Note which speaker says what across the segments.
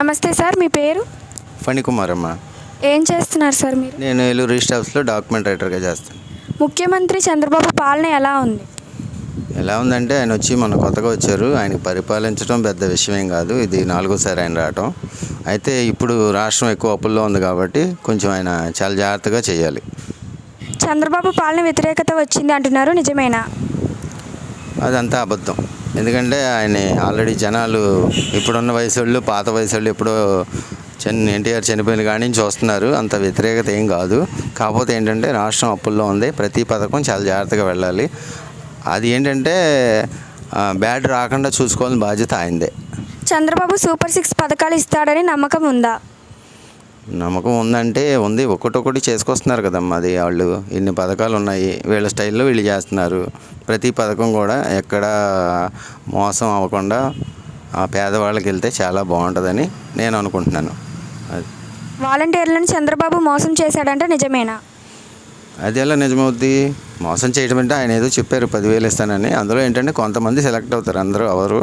Speaker 1: నమస్తే సార్, మీ పేరు?
Speaker 2: ఫణికుమార్ అమ్మ.
Speaker 1: ఏం చేస్తున్నారు సార్ మీరు?
Speaker 2: నేను ఏలూరు రిజిస్టర్ ఆఫీస్లో డాక్యుమెంట్ రైటర్గా చేస్తాను.
Speaker 1: ముఖ్యమంత్రి చంద్రబాబు పాలన ఎలా ఉంది?
Speaker 2: ఎలా ఉందంటే ఆయన వచ్చి మొన్న కొత్తగా వచ్చారు. ఆయనకి పరిపాలించడం పెద్ద విషయమేం కాదు. ఇది 4సారి ఆయన రావటం. అయితే ఇప్పుడు రాష్ట్రం ఎక్కువ అప్పుల్లో ఉంది కాబట్టి కొంచెం ఆయన చాలా జాగ్రత్తగా చేయాలి.
Speaker 1: చంద్రబాబు పాలన వ్యతిరేకత వచ్చింది అంటున్నారు, నిజమేనా?
Speaker 2: అదంతా అబద్ధం. ఎందుకంటే ఆయన ఆల్రెడీ జనాలు ఇప్పుడున్న వయసు వాళ్ళు, పాత వయసు వాళ్ళు ఎప్పుడో ఎన్టీఆర్ చనిపోయిన కాడి నుంచి వస్తున్నారు. అంత వ్యతిరేకత ఏం కాదు. కాకపోతే ఏంటంటే రాష్ట్రం అప్పుల్లో ఉంది. ప్రతి పథకం చాలా జాగ్రత్తగా వెళ్ళాలి. అది ఏంటంటే బ్యాడ్ రాకుండా చూసుకోవాల్సిన బాధ్యత ఆయనదే.
Speaker 1: చంద్రబాబు సూపర్ 6 పథకాలు ఇస్తాడని నమ్మకం ఉందా?
Speaker 2: నమ్మకం ఉందంటే ఉంది. ఒక్కొక్కటి చేసుకొస్తున్నారు కదమ్మా. అది వాళ్ళు ఇన్ని పథకాలు ఉన్నాయి, వీళ్ళ స్టైల్లో వీళ్ళు చేస్తున్నారు. ప్రతి పథకం కూడా ఎక్కడ మోసం అవ్వకుండా ఆ పేదవాళ్ళకి వెళ్తే చాలా బాగుంటుందని నేను అనుకుంటున్నాను. అది
Speaker 1: వాలంటీర్లను చంద్రబాబు మోసం చేశాడంటే నిజమేనా?
Speaker 2: అది ఎలా నిజమవుద్ది? మోసం చేయడం అంటే ఆయన ఏదో చెప్పారు 10,000 ఇస్తానని. అందులో ఏంటంటే కొంతమంది సెలెక్ట్ అవుతారు, అందరూ అవరు.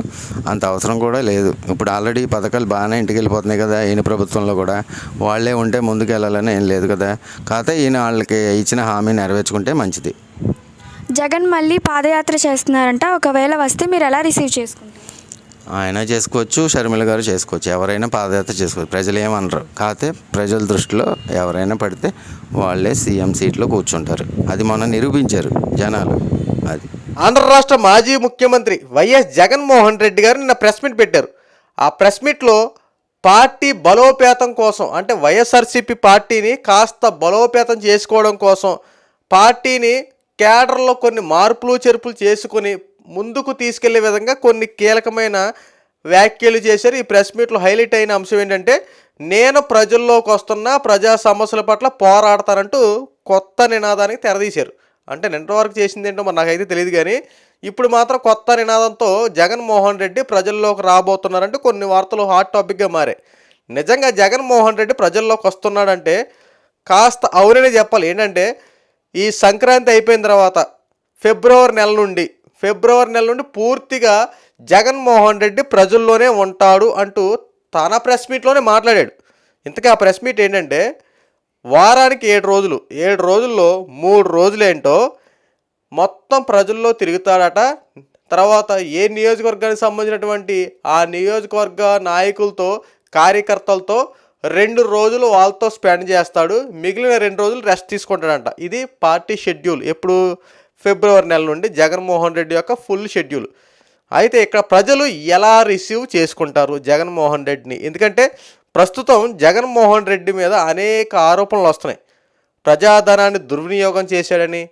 Speaker 2: అంత అవసరం కూడా లేదు. ఇప్పుడు ఆల్రెడీ పథకాలు బాగానే ఇంటికి వెళ్ళిపోతున్నాయి కదా. ఈయన ప్రభుత్వంలో కూడా వాళ్ళే ఉంటే ముందుకు వెళ్ళాలని ఏం లేదు కదా. కాకపోతే ఈయన వాళ్ళకి ఇచ్చిన హామీ నెరవేర్చుకుంటే మంచిది.
Speaker 1: జగన్ మళ్ళీ పాదయాత్ర చేస్తున్నారంట, ఒకవేళ వస్తే మీరు ఎలా రిసీవ్ చేసుకుంటారు?
Speaker 2: ఆయన చేసుకోవచ్చు, షర్మిల గారు చేసుకోవచ్చు, ఎవరైనా పాదయాత్ర చేసుకోవచ్చు. ప్రజలు ఏమనరు. కాకపోతే ప్రజల దృష్టిలో ఎవరైనా పడితే వాళ్ళే సీఎం సీట్లో కూర్చుంటారు. అది మొన్న నిరూపించారు జనాలు. అది
Speaker 3: ఆంధ్ర రాష్ట్ర మాజీ ముఖ్యమంత్రి వైఎస్ జగన్మోహన్ రెడ్డి గారు నిన్న ప్రెస్ మీట్ పెట్టారు. ఆ ప్రెస్ మీట్లో పార్టీ బలోపేతం కోసం, అంటే వైఎస్ఆర్సీపీ పార్టీని కాస్త బలోపేతం చేసుకోవడం కోసం, పార్టీని కేడర్లో కొన్ని మార్పులు చేర్పులు చేసుకొని ముందుకు తీసుకెళ్లే విధంగా కొన్ని కీలకమైన వ్యాఖ్యలు చేశారు. ఈ ప్రెస్ మీట్లో హైలైట్ అయిన అంశం ఏంటంటే, నేను ప్రజల్లోకి వస్తున్నా, ప్రజా సమస్యల పట్ల పోరాడతానంటూ కొత్త నినాదానికి తెరదీశారు. అంటే నిన్నటి వరకు చేసింది ఏంటో మరి నాకైతే తెలియదు, కానీ ఇప్పుడు మాత్రం కొత్త నినాదంతో జగన్మోహన్ రెడ్డి ప్రజల్లోకి రాబోతున్నారంటే కొన్ని వార్తలు హాట్ టాపిక్గా మారాయి. నిజంగా జగన్మోహన్ రెడ్డి ప్రజల్లోకి వస్తున్నాడంటే కాస్త అవుననే చెప్పాలి. ఏంటంటే ఈ సంక్రాంతి అయిపోయిన తర్వాత ఫిబ్రవరి నెల నుండి పూర్తిగా జగన్మోహన్ రెడ్డి ప్రజల్లోనే ఉంటాడు అంటూ తన ప్రెస్ మీట్లోనే మాట్లాడాడు. ఇంతకీ ఆ ప్రెస్ మీట్ ఏంటంటే, వారానికి 7 రోజుల్లో 3 రోజులేంటో మొత్తం ప్రజల్లో తిరుగుతాడట. తర్వాత ఏ నియోజకవర్గానికి సంబంధించినటువంటి ఆ నియోజకవర్గ నాయకులతో, కార్యకర్తలతో 2 రోజులు వాళ్ళతో స్పెండ్ చేస్తాడు. మిగిలిన 2 రోజులు రెస్ట్ తీసుకుంటాడంట. ఇది పార్టీ షెడ్యూల్. ఎప్పుడు? ఫిబ్రవరి నెల నుండి జగన్మోహన్ రెడ్డి యొక్క ఫుల్ షెడ్యూల్. అయితే ఇక్కడ ప్రజలు ఎలా రిసీవ్ చేసుకుంటారు జగన్మోహన్ రెడ్డిని? ఎందుకంటే ప్రస్తుతం జగన్మోహన్ రెడ్డి మీద అనేక ఆరోపణలు వస్తున్నాయి. ప్రజాధనాన్ని దుర్వినియోగం చేశాడని,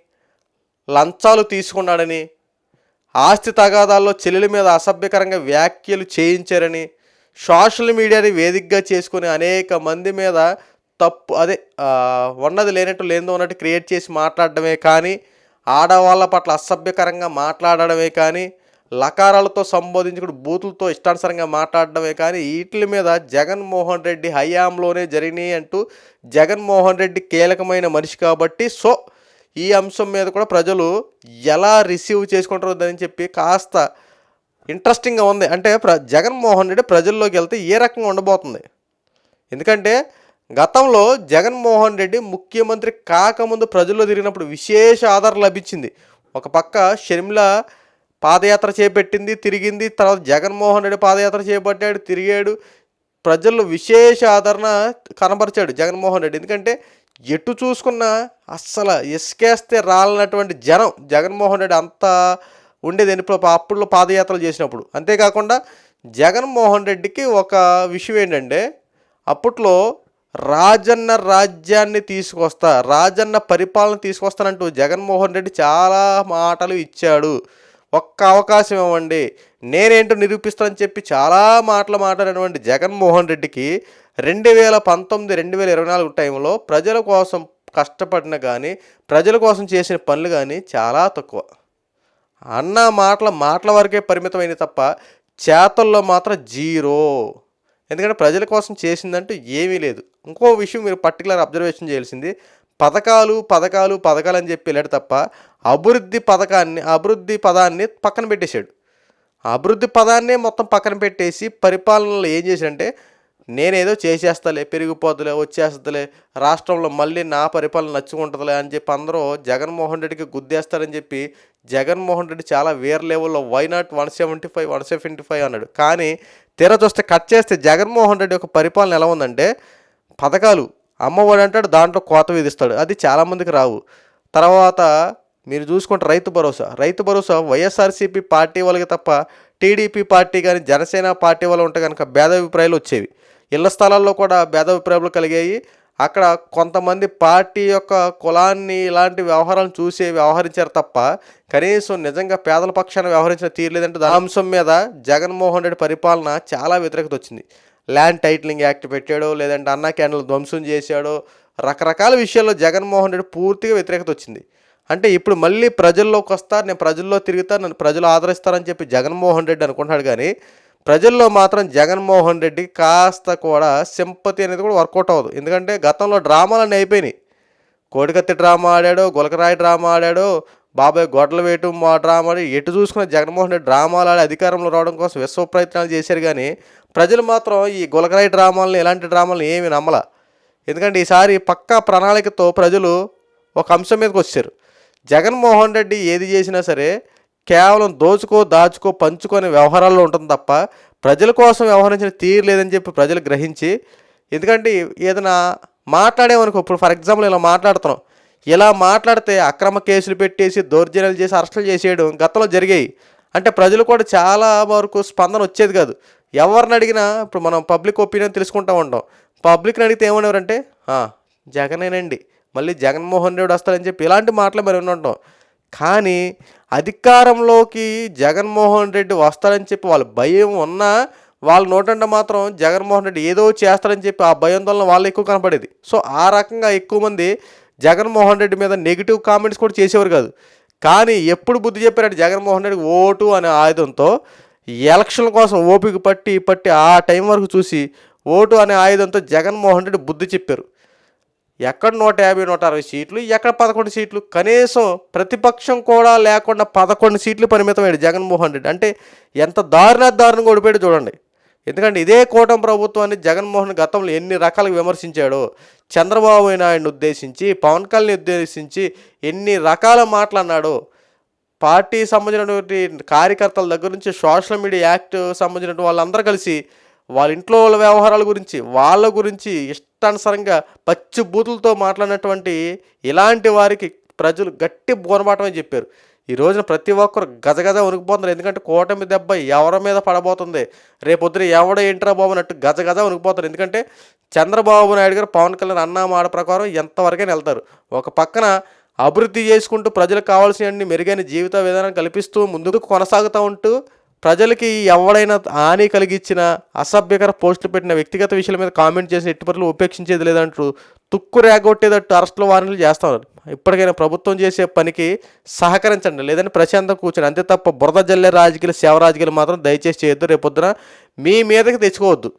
Speaker 3: లంచాలు తీసుకున్నాడని, ఆస్తి తగాదాల్లో చెల్లెల మీద అసభ్యకరంగా వ్యాఖ్యలు చేయించారని, సోషల్ మీడియాని వేదికగా చేసుకుని అనేక మంది మీద ఉన్నది లేనట్టు లేదో ఉన్నట్టు క్రియేట్ చేసి మాట్లాడడమే కానీ, ఆడవాళ్ళ పట్ల అసభ్యకరంగా మాట్లాడడమే కానీ, లకారాలతో సంబోధించుకుని బూతులతో ఇష్టానుసారంగా మాట్లాడడమే కానీ, వీటి మీద జగన్మోహన్ రెడ్డి హయాంలోనే జరిగినాయి అంటూ జగన్మోహన్ రెడ్డి కీలకమైన మనిషి కాబట్టి ఈ అంశం మీద కూడా ప్రజలు ఎలా రిసీవ్ చేసుకుంటారో అని చెప్పి కాస్త ఇంట్రెస్టింగ్గా ఉంది. అంటే జగన్మోహన్ రెడ్డి ప్రజల్లోకి వెళ్తే ఏ రకంగా ఉండబోతుంది? ఎందుకంటే గతంలో జగన్మోహన్ రెడ్డి ముఖ్యమంత్రి కాకముందు ప్రజల్లో తిరిగినప్పుడు విశేష ఆదరణ లభించింది. ఒక పక్క షర్మిల పాదయాత్ర చేపట్టింది, తిరిగింది. తర్వాత జగన్మోహన్ రెడ్డి పాదయాత్ర చేపట్టాడు, తిరిగాడు. ప్రజల్లో విశేష ఆదరణ కనబరిచాడు జగన్మోహన్ రెడ్డి. ఎందుకంటే ఎటు చూసుకున్నా అస్సలు ఇసుకేస్తే రాలనటువంటి జనం జగన్మోహన్ రెడ్డి అంతా ఉండేది అప్పుడు పాదయాత్రలు చేసినప్పుడు. అంతేకాకుండా జగన్మోహన్ రెడ్డికి ఒక విషయం ఏంటంటే, అప్పట్లో రాజన్న రాజ్యాన్ని రాజన్న పరిపాలన తీసుకొస్తానంటూ జగన్మోహన్ రెడ్డి చాలా మాటలు ఇచ్చాడు. ఒక్క అవకాశం ఇవ్వండి, నేనేంటో నిరూపిస్తానని చెప్పి చాలా మాటలు మాట్లాడినటువంటి జగన్మోహన్ రెడ్డికి 2019-2024 టైంలో ప్రజల కోసం కష్టపడిన కానీ, ప్రజల కోసం చేసిన పనులు కానీ చాలా తక్కువ. అన్న మాటల వరకే పరిమితమైన తప్ప చేతల్లో మాత్రం జీరో. ఎందుకంటే ప్రజల కోసం చేసిందంటూ ఏమీ లేదు. ఇంకో విషయం మీరు పర్టికులర్ అబ్జర్వేషన్ చేయాల్సింది, పథకాలు అని చెప్పి వెళ్ళాడు తప్ప అభివృద్ధి పదాన్ని పక్కన పెట్టేశాడు. అభివృద్ధి పదాన్నే మొత్తం పక్కన పెట్టేసి పరిపాలనలో ఏం చేశాడంటే, నేనేదో చేసేస్తలే, పెరిగిపోతులే, వచ్చేస్తలే, రాష్ట్రంలో మళ్ళీ నా పరిపాలన నచ్చుకుంటుందిలే అని చెప్పి అందరూ జగన్మోహన్ రెడ్డికి గుద్దేస్తారని చెప్పి జగన్మోహన్ రెడ్డి చాలా వేరే లెవెల్లో వై నాట్ 175 175 అన్నాడు. కానీ తీరా చూస్తే కట్ చేస్తే జగన్మోహన్ రెడ్డి యొక్క పరిపాలన ఎలా ఉందంటే, పథకాలు అమ్మఒడి అంటాడు, దాంట్లో కోత విధిస్తాడు, అది చాలామందికి రావు. తర్వాత మీరు చూసుకుంటే రైతు భరోసా వైఎస్ఆర్సీపీ పార్టీ వాళ్ళకి తప్ప టీడీపీ పార్టీ కానీ జనసేన పార్టీ వాళ్ళు ఉంటే కనుక భేదాభిప్రాయాలు వచ్చేవి. ఇళ్ల స్థలాల్లో కూడా భేదాభిప్రాయాలు కలిగాయి. అక్కడ కొంతమంది పార్టీ యొక్క కులాన్ని ఇలాంటి వ్యవహారాలను చూసి వ్యవహరించారు తప్ప కనీసం నిజంగా పేదల పక్షాన వ్యవహరించిన తీరలేదంటే దాని అంశం మీద జగన్మోహన్ రెడ్డి పరిపాలన చాలా వ్యతిరేకత వచ్చింది. ల్యాండ్ టైటిలింగ్ యాక్ట్ పెట్టాడో, లేదంటే అన్నా క్యాండిల్ ధ్వంసం చేశాడో, రకరకాల విషయాల్లో జగన్మోహన్ రెడ్డి పూర్తిగా వ్యతిరేకత వచ్చింది. అంటే ఇప్పుడు మళ్ళీ ప్రజల్లోకి వస్తారు, నేను ప్రజల్లో తిరుగుతాను, నన్ను ప్రజలు ఆదరిస్తారని చెప్పి జగన్మోహన్ రెడ్డి అనుకుంటున్నాడు. కానీ ప్రజల్లో మాత్రం జగన్మోహన్ రెడ్డి కాస్త కూడా సింపతి అనేది కూడా వర్కౌట్ అవ్వదు. ఎందుకంటే గతంలో డ్రామాలన్నీ అయిపోయినాయి. కోడికత్తి డ్రామా ఆడాడో, గులకరాయి డ్రామా ఆడాడో, బాబాయ్ గొడ్డలు వేయటం డ్రామా ఆడి, ఎటు చూసుకున్న జగన్మోహన్ రెడ్డి డ్రామాలు ఆడి అధికారంలో రావడం కోసం విశ్వ ప్రయత్నాలు చేశారు. కానీ ప్రజలు మాత్రం ఈ గులకరాయి డ్రామాలని, ఇలాంటి డ్రామాలను ఏమీ నమ్మల. ఎందుకంటే ఈసారి పక్కా ప్రణాళికతో ప్రజలు ఒక అంశం మీదకి వచ్చారు. జగన్మోహన్ రెడ్డి ఏది చేసినా సరే కేవలం దాచుకో పంచుకొని వ్యవహారాల్లో ఉంటుంది తప్ప ప్రజల కోసం వ్యవహరించిన తీరు లేదని చెప్పి ప్రజలు గ్రహించి, ఎందుకంటే ఏదైనా మాట్లాడేమనుకో, ఇప్పుడు ఫర్ ఎగ్జాంపుల్ ఇలా మాట్లాడుతున్నాం, ఇలా మాట్లాడితే అక్రమ కేసులు పెట్టేసి దౌర్జన్యాలు చేసి అరెస్టులు చేసేయడం గతంలో జరిగాయి. అంటే ప్రజలు కూడా చాలా వరకు స్పందన వచ్చేది కాదు. ఎవరిని అడిగినా ఇప్పుడు మనం పబ్లిక్ ఒపీనియన్ తెలుసుకుంటూ ఉంటాం. పబ్లిక్ని అడిగితే ఏమనేవారంటే జగనేనండి, మళ్ళీ జగన్మోహన్ రెడ్డి వస్తారని చెప్పి ఇలాంటి మాటలు మరి ఉంటాం. కానీ అధికారంలోకి జగన్మోహన్ రెడ్డి వస్తారని చెప్పి వాళ్ళ భయం ఉన్నా వాళ్ళ నోటంటే మాత్రం జగన్మోహన్ రెడ్డి ఏదో చేస్తారని చెప్పి ఆ భయాందోళన వాళ్ళు ఎక్కువ కనపడేది. సో ఆ రకంగా ఎక్కువ మంది జగన్మోహన్ రెడ్డి మీద నెగిటివ్ కామెంట్స్ కూడా చేసేవారు కాదు. కానీ ఎప్పుడు బుద్ధి చెప్పారంటే జగన్మోహన్ రెడ్డికి ఓటు అనే ఆయుధంతో ఎలక్షన్ల కోసం ఓపిక పట్టి ఆ టైం వరకు చూసి ఓటు అనే ఆయుధంతో జగన్మోహన్ రెడ్డి బుద్ధి చెప్పారు. ఎక్కడ 150 160 సీట్లు, ఎక్కడ 11 సీట్లు, కనీసం ప్రతిపక్షం కూడా లేకుండా 11 సీట్లు పరిమితమయ్యాడు జగన్మోహన్ రెడ్డి. అంటే ఎంత దారుణంగా ఓడిపోయాడు చూడండి. ఎందుకంటే ఇదే కూటమి ప్రభుత్వాన్ని జగన్మోహన్ గతంలో ఎన్ని రకాలుగా విమర్శించాడో, చంద్రబాబు నాయుడిని ఉద్దేశించి, పవన్ కళ్యాణ్ ఉద్దేశించి ఎన్ని రకాల మాటలు పార్టీ సంబంధించినటువంటి కార్యకర్తల దగ్గర నుంచి సోషల్ మీడియా యాక్ట్ సంబంధించిన వాళ్ళందరూ కలిసి వాళ్ళ ఇంట్లో వాళ్ళ వ్యవహారాల గురించి, వాళ్ళ గురించి ఇష్టానుసారంగా పచ్చి బూతులతో మాట్లాడినటువంటి ఇలాంటి వారికి ప్రజలు గట్టి బోనబాటమని చెప్పారు. ఈ రోజున ప్రతి ఒక్కరు గజగజ వణికిపోతున్నారు. ఎందుకంటే కూటమి దెబ్బ ఎవరి మీద పడబోతుంది, రేపొద్దున ఎవడ ఏంట్రా బాబు అన్నట్టు గజగజ వణికిపోతారు. ఎందుకంటే చంద్రబాబు నాయుడు గారు పవన్ కళ్యాణ్ అన్న మాట ప్రకారం ఎంతవరకైనా వెళ్తారు. ఒక పక్కన అభివృద్ధి చేసుకుంటూ ప్రజలకు కావాల్సిన మెరుగైన జీవిత విధానం కల్పిస్తూ ముందుకు కొనసాగుతూ ఉంటూ ప్రజలకి ఎవడైనా హాని కలిగించిన అసభ్యకర పోస్టులు పెట్టిన వ్యక్తిగత విషయాల మీద కామెంట్ చేసిన ఎట్టి పరిస్థితుల్లో ఉపేక్షించేది లేదంటూ తుక్కు రేగొట్టేటట్టు అరెస్టులు వారెంట్లు చేస్తున్నారు. ఇప్పటికైనా ప్రభుత్వం చేసే పనికి సహకరించండి, లేదంటే ప్రశాంతంగా కూర్చొని, అంతే తప్ప బురద జల్లే రాజకీయాలు, సేవ రాజకీయాలు మాత్రం దయచేసి చేయొద్దు. రేపొద్దున మీ మీదకి తెచ్చుకోవద్దు.